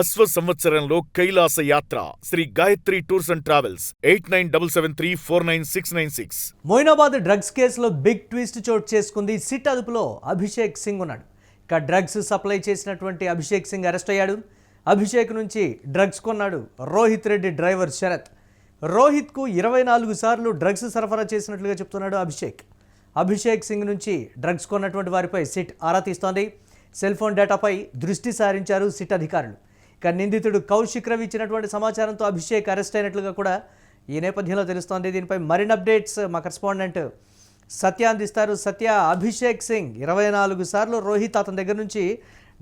అశ్వ సంవత్సరంలో కైలాస యాత్ర Sri Gayatri tours and travels 8977349696. Moinabad drugs కేసులో బిగ్ ట్విస్ట్ చోటు చేసుకుంది. సిట్ అదుపులో అభిషేక్ సింగ్ ఉన్నాడు. ఇక డ్రగ్స్ సప్లై చేసినటువంటి అభిషేక్ సింగ్ అరెస్ట్ అయ్యాడు. అభిషేక్ నుంచి డ్రగ్స్ కొన్నాడు రోహిత్ రెడ్డి డ్రైవర్ శరత్. రోహిత్కు 24 సార్లు డ్రగ్స్ సరఫరా చేసినట్లుగా చెప్తున్నాడు అభిషేక్. అభిషేక్ సింగ్ నుంచి డ్రగ్స్ కొన్నటువంటి వారిపై సిట్ ఆరా తీస్తోంది. సెల్ ఫోన్ డేటాపై దృష్టి సారించారు సిట్ అధికారులు. ఇక నిందితుడు కౌశిక్ రవి ఇచ్చినటువంటి సమాచారంతో అభిషేక్ అరెస్ట్ అయినట్లుగా కూడా ఈ నేపథ్యంలో తెలుస్తోంది. దీనిపై మరిన్ని అప్డేట్స్ మా కరెస్పాండెంట్ సత్య అందిస్తారు. సత్య, అభిషేక్ సింగ్ 24 సార్లు రోహిత్ అతని దగ్గర నుంచి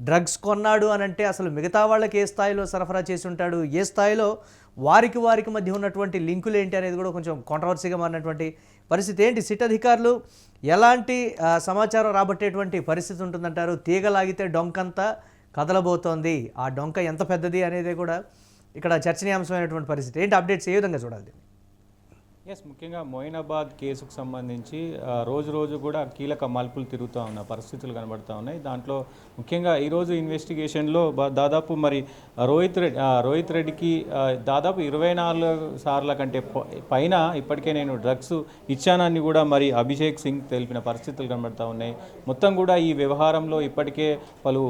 డ్రగ్స్ కొన్నాడు అని అంటే అసలు మిగతా వాళ్ళకి ఏ స్థాయిలో సరఫరా చేసి ఉంటాడు, ఏ స్థాయిలో వారికి మధ్య ఉన్నటువంటి లింకులు ఏంటి అనేది కూడా కొంచెం కాంట్రవర్సీగా మారినటువంటి పరిస్థితి. ఏంటి సిట్ అధికారులు ఎలాంటి సమాచారం రాబట్టేటువంటి పరిస్థితి ఉంటుందంటారు? తీగలాగితే డొంకంతా కదలబోతోంది. ఆ డొంక ఎంత పెద్దది అనేది కూడా ఇక్కడ చర్చనీయాంశమైనటువంటి పరిస్థితి. ఏంటి అప్డేట్స్ ఏ విధంగా చూడాలి? ముఖ్యంగా మొయినాబాద్ కేసుకు సంబంధించి రోజు కూడా కీలక మలుపులు తిరుగుతూ ఉన్న పరిస్థితులు కనబడుతూ ఉన్నాయి. దాంట్లో ముఖ్యంగా ఈరోజు ఇన్వెస్టిగేషన్లో దాదాపు మరి రోహిత్ రెడ్డికి దాదాపు 24 సార్ల కంటే పైన ఇప్పటికే నేను డ్రగ్స్ ఇచ్చానని కూడా మరి అభిషేక్ సింగ్ తెలిపిన పరిస్థితులు కనబడుతూ ఉన్నాయి. మొత్తం కూడా ఈ వ్యవహారంలో ఇప్పటికే పలు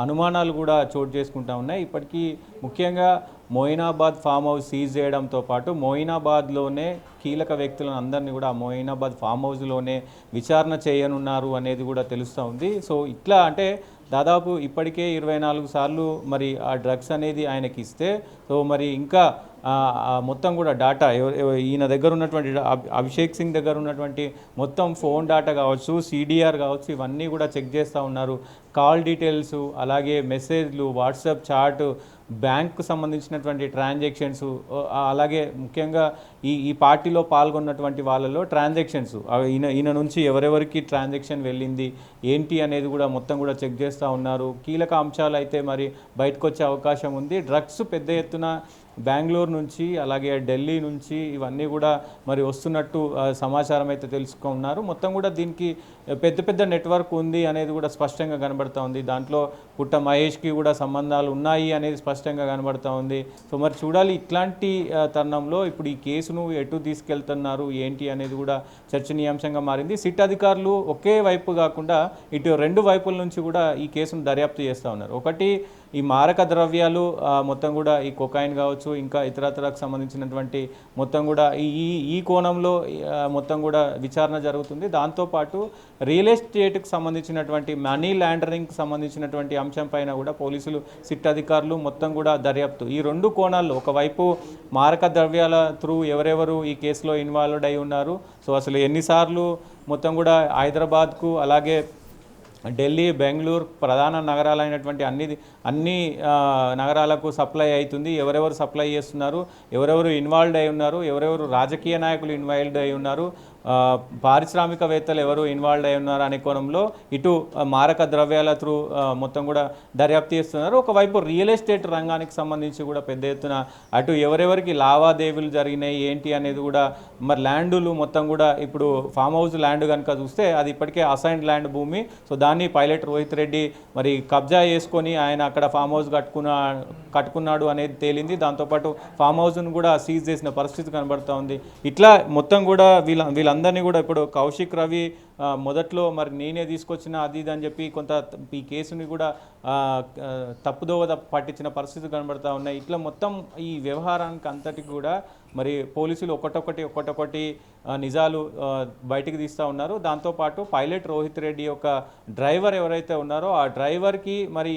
అనుమానాలు కూడా చోటు చేసుకుంటూ ఉన్నాయి. ఇప్పటికీ ముఖ్యంగా మొయినాబాద్ ఫామ్ హౌస్ సీజ్ చేయడంతో పాటు మొయినాబాద్లోనే కీలక వ్యక్తులను అందరినీ కూడా మొయినాబాద్ ఫామ్ హౌస్లోనే విచారణ చేయనున్నారు అనేది కూడా తెలుస్తూ ఉంది. సో ఇట్లా అంటే దాదాపు ఇప్పటికే 24 సార్లు మరి ఆ డ్రగ్స్ అనేది ఆయనకి ఇస్తే సో మరి ఇంకా మొత్తం కూడా డాటా ఈయన దగ్గర ఉన్నటువంటి అభిషేక్ సింగ్ దగ్గర ఉన్నటువంటి మొత్తం ఫోన్ డాటా కావచ్చు, సిడిఆర్ కావచ్చు, ఇవన్నీ కూడా చెక్ చేస్తూ ఉన్నారు. కాల్ డీటెయిల్స్, అలాగే మెసేజ్లు, వాట్సాప్ చాట్, బ్యాంకు సంబంధించినటువంటి ట్రాన్సాక్షన్స్, అలాగే ముఖ్యంగా ఈ పార్టీలో పాల్గొన్నటువంటి వాళ్ళలో ట్రాన్సాక్షన్స్ ఈయన నుంచి ఎవరెవరికి ట్రాన్సాక్షన్ వెళ్ళింది ఏంటి అనేది కూడా మొత్తం కూడా చెక్ చేస్తూ ఉన్నారు. కీలక అంశాలు అయితే మరి బయటకు వచ్చే అవకాశం ఉంది. డ్రగ్స్ పెద్ద ఎత్తున బెంగళూరు నుంచి అలాగే ఢిల్లీ నుంచి ఇవన్నీ కూడా మరి వస్తున్నట్టు సమాచారం అయితే తెలుసుకున్నారు. మొత్తం కూడా దీనికి పెద్ద నెట్వర్క్ ఉంది అనేది కూడా స్పష్టంగా కనబడుతూ ఉంది. దాంట్లో పుట్ట మహేష్కి కూడా సంబంధాలు ఉన్నాయి అనేది స్పష్టంగా కనబడుతూ ఉంది. సో మరి చూడాలి ఇట్లాంటి తరుణంలో ఇప్పుడు ఈ కేసును ఎటు తీసుకెళ్తున్నారు ఏంటి అనేది కూడా చర్చనీయాంశంగా మారింది. సిట్ అధికారులు ఒకే వైపు కాకుండా ఇటు 2 వైపుల నుంచి కూడా ఈ కేసును దర్యాప్తు చేస్తూ ఉన్నారు. ఒకటి ఈ మారక ద్రవ్యాలు మొత్తం కూడా ఈ కొకైన్ కావచ్చు, ఇంకా ఇతరత్రకు సంబంధించినటువంటి మొత్తం కూడా ఈ కోణంలో మొత్తం కూడా విచారణ జరుగుతుంది. దాంతోపాటు రియల్ ఎస్టేట్కి సంబంధించినటువంటి మనీ లాండరింగ్కి సంబంధించినటువంటి అంశం పైన కూడా పోలీసులు సిట్ అధికారులు మొత్తం కూడా దర్యాప్తు ఈ 2 కోణాల్లో ఒకవైపు మారక ద్రవ్యాల త్రూ ఎవరెవరు ఈ కేసులో ఇన్వాల్వ్డ్ అయి ఉన్నారు, సో అసలు ఎన్నిసార్లు మొత్తం కూడా హైదరాబాద్కు అలాగే ఢిల్లీ, బెంగళూరు ప్రధాన నగరాలైనటువంటి అన్ని నగరాలకు సప్లై అవుతుంది, ఎవరెవరు సప్లై చేస్తున్నారు, ఎవరెవరు ఇన్వాల్వ్డ్ అయి ఉన్నారు, ఎవరెవరు రాజకీయ నాయకులు ఇన్వాల్వ్డ్ అయి ఉన్నారు, పారిశ్రామికవేత్తలు ఎవరు ఇన్వాల్వ్ అయి ఉన్నారు అనే కోణంలో ఇటు మారక ద్రవ్యాల త్రూ మొత్తం కూడా దర్యాప్తు చేస్తున్నారు. ఒకవైపు రియల్ ఎస్టేట్ రంగానికి సంబంధించి కూడా పెద్ద ఎత్తున అటు ఎవరెవరికి లావాదేవీలు జరిగినాయి ఏంటి అనేది కూడా మరి ల్యాండులు మొత్తం కూడా ఇప్పుడు ఫామ్ హౌస్ ల్యాండ్ కనుక చూస్తే అది ఇప్పటికే అసైన్డ్ ల్యాండ్ భూమి. సో దాన్ని పైలట్ రోహిత్ రెడ్డి మరి కబ్జా చేసుకొని ఆయన అక్కడ ఫామ్ హౌస్ కట్టుకున్నాడు అనేది తేలింది. దాంతోపాటు ఫామ్ హౌస్ను కూడా సీజ్ చేసిన పరిస్థితి కనబడుతూ ఉంది. ఇట్లా మొత్తం కూడా వీళ్ళందరినీ కూడా ఇప్పుడు కౌశిక్ రవి మొదట్లో మరి నేనే తీసుకొచ్చిన అది ఇది అని చెప్పి కొంత ఈ కేసుని కూడా తప్పుదోవ పట్టించిన పరిస్థితులు కనబడుతూ ఉన్నాయి. ఇట్లా మొత్తం ఈ వ్యవహారానికి అంతటికి కూడా మరి పోలీసులు ఒక్కొక్కటి నిజాలు బయటికి తీస్తూ ఉన్నారు. దాంతోపాటు పైలట్ రోహిత్ రెడ్డి యొక్క డ్రైవర్ ఎవరైతే ఉన్నారో ఆ డ్రైవర్కి మరి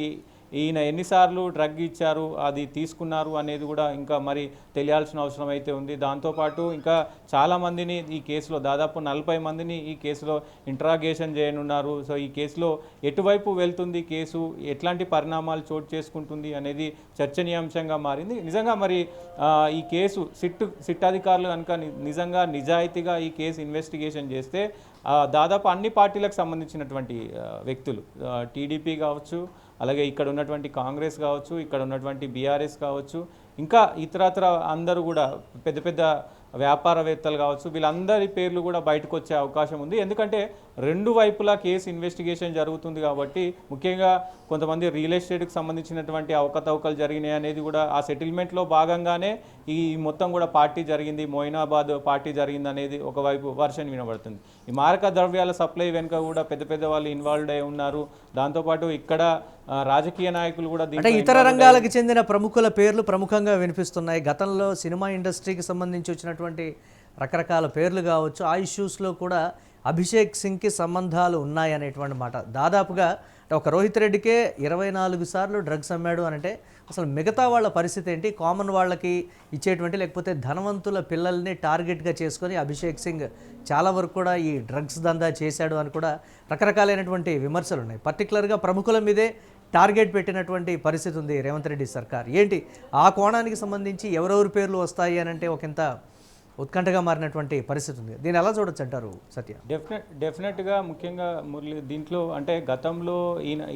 ఈయన ఎన్నిసార్లు డ్రగ్ ఇచ్చారు, అది తీసుకున్నారు అనేది కూడా ఇంకా మరి తెలియాల్సిన అవసరం అయితే ఉంది. దాంతోపాటు ఇంకా చాలామందిని ఈ కేసులో దాదాపు 40 మందిని ఈ కేసులో ఇంట్రాగేషన్ చేయనున్నారు. సో ఈ కేసులో ఎటువైపు వెళ్తుంది కేసు, ఎట్లాంటి పరిణామాలు చోటు చేసుకుంటుంది అనేది చర్చనీయాంశంగా మారింది. నిజంగా మరి ఈ కేసు సిట్ అధికారులు కనుక నిజంగా నిజాయితీగా ఈ కేసు ఇన్వెస్టిగేషన్ చేస్తే దాదాపు అన్ని పార్టీలకు సంబంధించినటువంటి వ్యక్తులు, టీడీపీ కావచ్చు, అలాగే ఇక్కడ ఉన్నటువంటి కాంగ్రెస్ కావచ్చు, ఇక్కడ ఉన్నటువంటి బీఆర్ఎస్ కావచ్చు, ఇంకా ఇతరత్ర అందరూ కూడా పెద్ద వ్యాపారవేత్తలు కావచ్చు, వీళ్ళందరి పేర్లు కూడా బయటకు వచ్చే అవకాశం ఉంది. ఎందుకంటే రెండు వైపులా కేసు ఇన్వెస్టిగేషన్ జరుగుతుంది కాబట్టి, ముఖ్యంగా కొంతమంది రియల్ ఎస్టేట్కి సంబంధించినటువంటి అవకతవకలు జరిగినాయి అనేది కూడా ఆ సెటిల్మెంట్లో భాగంగానే ఈ మొత్తం కూడా పార్టీ జరిగింది, మొయినాబాద్ పార్టీ జరిగింది అనేది ఒకవైపు వర్షన్ వినబడుతుంది. ఈ మారక ద్రవ్యాల సప్లై వెనుక కూడా పెద్ద పెద్ద వాళ్ళు ఇన్వాల్వ్డ్ అయి ఉన్నారు. దాంతోపాటు ఇక్కడ రాజకీయ నాయకులు కూడా అంటే ఇతర రంగాలకు చెందిన ప్రముఖుల పేర్లు ప్రముఖంగా వినిపిస్తున్నాయి. గతంలో సినిమా ఇండస్ట్రీకి సంబంధించి వచ్చినటువంటి రకరకాల పేర్లు కావచ్చు, ఆ ఇష్యూస్లో కూడా అభిషేక్ సింగ్కి సంబంధాలు ఉన్నాయనేటువంటి మాట. దాదాపుగా ఒక రోహిత్ రెడ్డికే 24 సార్లు డ్రగ్స్ అమ్మాడు అనంటే అసలు మిగతా వాళ్ళ పరిస్థితి ఏంటి? కామన్ వాళ్ళకి ఇచ్చేటువంటి లేకపోతే ధనవంతుల పిల్లల్ని టార్గెట్గా చేసుకొని అభిషేక్ సింగ్ చాలా వరకు కూడా ఈ డ్రగ్స్ దందా చేశాడు అని కూడా రకరకాలైనటువంటి విమర్శలు ఉన్నాయి. పర్టికులర్గా ప్రముఖుల మీదే టార్గెట్ పెట్టినటువంటి పరిస్థితి ఉంది రేవంత్ రెడ్డి సర్కార్. ఏంటి ఆ కోణానికి సంబంధించి ఎవరెవరి పేర్లు వస్తాయి అని అంటే ఒకంత ఉత్కంఠగా మారినటువంటి పరిస్థితి ఉంది. దీన్ని ఎలా చూడొచ్చు అంటారు సత్య? డెఫినెట్గా ముఖ్యంగా మురళి దీంట్లో అంటే గతంలో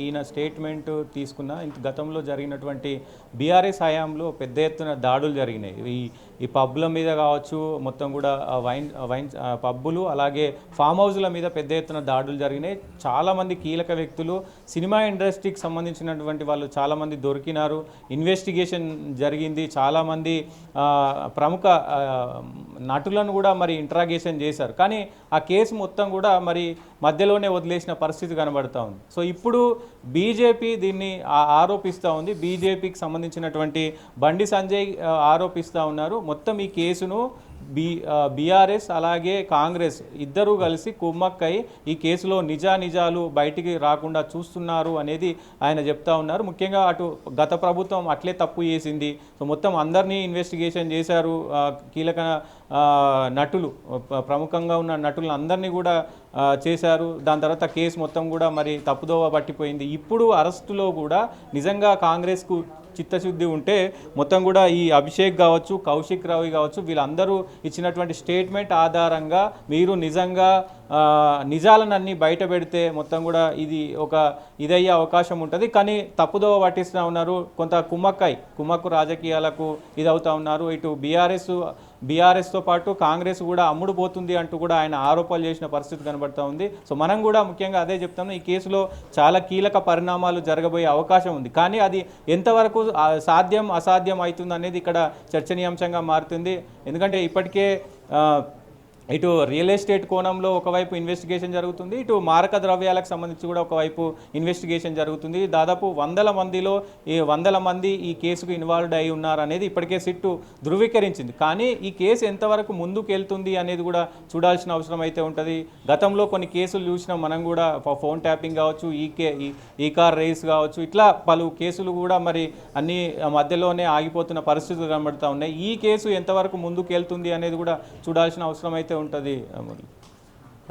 ఈయన స్టేట్మెంట్ తీసుకున్న గతంలో జరిగినటువంటి బీఆర్ఎస్ హయాంలో పెద్ద ఎత్తున దాడులు జరిగినాయి. ఈ పబ్బుల మీద కావచ్చు, మొత్తం కూడా వైన్ పబ్బులు అలాగే ఫామ్ హౌస్ల మీద పెద్ద ఎత్తున దాడులు జరిగినాయి. చాలామంది కీలక వ్యక్తులు సినిమా ఇండస్ట్రీకి సంబంధించినటువంటి వాళ్ళు చాలామంది దొరికినారు. ఇన్వెస్టిగేషన్ జరిగింది. చాలామంది ప్రముఖ నటులను కూడా మరి ఇంట్రాగేషన్ చేశారు. కానీ ఆ కేసు మొత్తం కూడా మరి మధ్యలోనే వదిలేసిన పరిస్థితి కనబడుతూ ఉంది. సో ఇప్పుడు బీజేపీ దీన్ని ఆరోపిస్తూ ఉంది. బీజేపీకి సంబంధించినటువంటి బండి సంజయ్ ఆరోపిస్తూ ఉన్నారు. మొత్తం ఈ కేసును బీఆర్ఎస్ అలాగే కాంగ్రెస్ ఇద్దరూ కలిసి కుమ్మక్కై ఈ కేసులో నిజాలు బయటికి రాకుండా చూస్తున్నారు అనేది ఆయన చెప్తా ఉన్నారు. ముఖ్యంగా అటు గత ప్రభుత్వం అట్లే తప్పు చేసింది. సో మొత్తం అందరినీ ఇన్వెస్టిగేషన్ చేశారు. కీలక నటులు, ప్రముఖంగా ఉన్న నటులను అందరినీ కూడా చేశారు. దాని తర్వాత కేసు మొత్తం కూడా మరి తప్పుదోవ పట్టిపోయింది. ఇప్పుడు అరెస్టులో కూడా నిజంగా కాంగ్రెస్కు చిత్తశుద్ధి ఉంటే మొత్తం కూడా ఈ అభిషేక్ కావచ్చు, కౌశిక్ రావు కావచ్చు, వీళ్ళందరూ ఇచ్చినటువంటి స్టేట్మెంట్ ఆధారంగా మీరు నిజంగా నిజాలన్నీ బయట పెడితే మొత్తం కూడా ఇది ఒక ఇదయ్యే అవకాశం ఉంటుంది. కానీ తప్పుదోవ పట్టిస్తూ ఉన్నారు. కొంత కుమ్మక్కు రాజకీయాలకు ఇదవుతూ ఉన్నారు. ఇటు బీఆర్ఎస్తో పాటు కాంగ్రెస్ కూడా అమ్ముడు పోతుంది అంటూ కూడా ఆయన ఆరోపణలు చేసిన పరిస్థితి కనబడుతూ ఉంది. సో మనం కూడా ముఖ్యంగా అదే చెప్తాము, ఈ కేసులో చాలా కీలక పరిణామాలు జరగబోయే అవకాశం ఉంది. కానీ అది ఎంతవరకు సాధ్యం అసాధ్యం అవుతుంది అనేది ఇక్కడ చర్చనీయాంశంగా మారుతుంది. ఎందుకంటే ఇప్పటికే ఇటు రియల్ ఎస్టేట్ కోణంలో ఒకవైపు ఇన్వెస్టిగేషన్ జరుగుతుంది, ఇటు మారక ద్రవ్యాలకు సంబంధించి కూడా ఒకవైపు ఇన్వెస్టిగేషన్ జరుగుతుంది. దాదాపు 100 మంది ఈ కేసుకు ఇన్వాల్వ్డ్ అయి ఉన్నారు అనేది ఇప్పటికే సిట్టు ధృవీకరించింది. కానీ ఈ కేసు ఎంతవరకు ముందుకు వెళ్తుంది అనేది కూడా చూడాల్సిన అవసరం అయితే ఉంటుంది. గతంలో కొన్ని కేసులు చూసినాం మనం కూడా, ఫోన్ ట్యాపింగ్ కావచ్చు, ఈ కార్ రేస్ కావచ్చు, ఇట్లా పలు కేసులు కూడా మరి అన్ని మధ్యలోనే ఆగిపోతున్న పరిస్థితులు కనబడుతూ ఉన్నాయి. ఈ కేసు ఎంతవరకు ముందుకు వెళ్తుంది అనేది కూడా చూడాల్సిన అవసరం అయితే ఉంటుంది.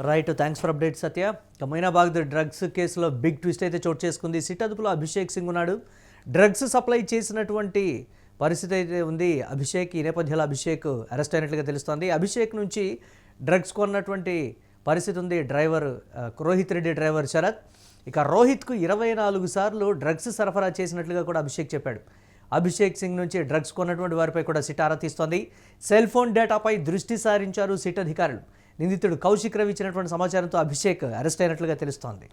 Right, thanks for update Satya. Moinabad drugs కేసులో బిగ్ ట్విస్ట్ అయితే చోటు చేసుకుంది. సిట్ అదుపులో అభిషేక్ సింగ్ ఉన్నాడు. డ్రగ్స్ సప్లై చేసినటువంటి పరిస్థితి అయితే ఉంది అభిషేక్. ఈ నేపథ్యంలో అభిషేక్ అరెస్ట్ అయినట్లుగా తెలుస్తోంది. అభిషేక్ నుంచి డ్రగ్స్ కొన్నటువంటి పరిస్థితి ఉంది డ్రైవర్ రోహిత్ రెడ్డి డ్రైవర్ శరత్. ఇక రోహిత్కు 24 సార్లు డ్రగ్స్ సరఫరా చేసినట్లుగా కూడా అభిషేక్ చెప్పాడు. అభిషేక్ సింగ్ నుంచి డ్రగ్స్ కొన్నటువంటి వారిపై కూడా సిట్ ఆరా తీస్తోంది. సెల్ ఫోన్ డేటాపై దృష్టి సారించారు సిట్ అధికారులు. నిందితుడు కౌశిక్ రవి ఇచ్చినటువంటి సమాచారంతో అభిషేక్ అరెస్ట్ అయినట్లుగా తెలుస్తోంది.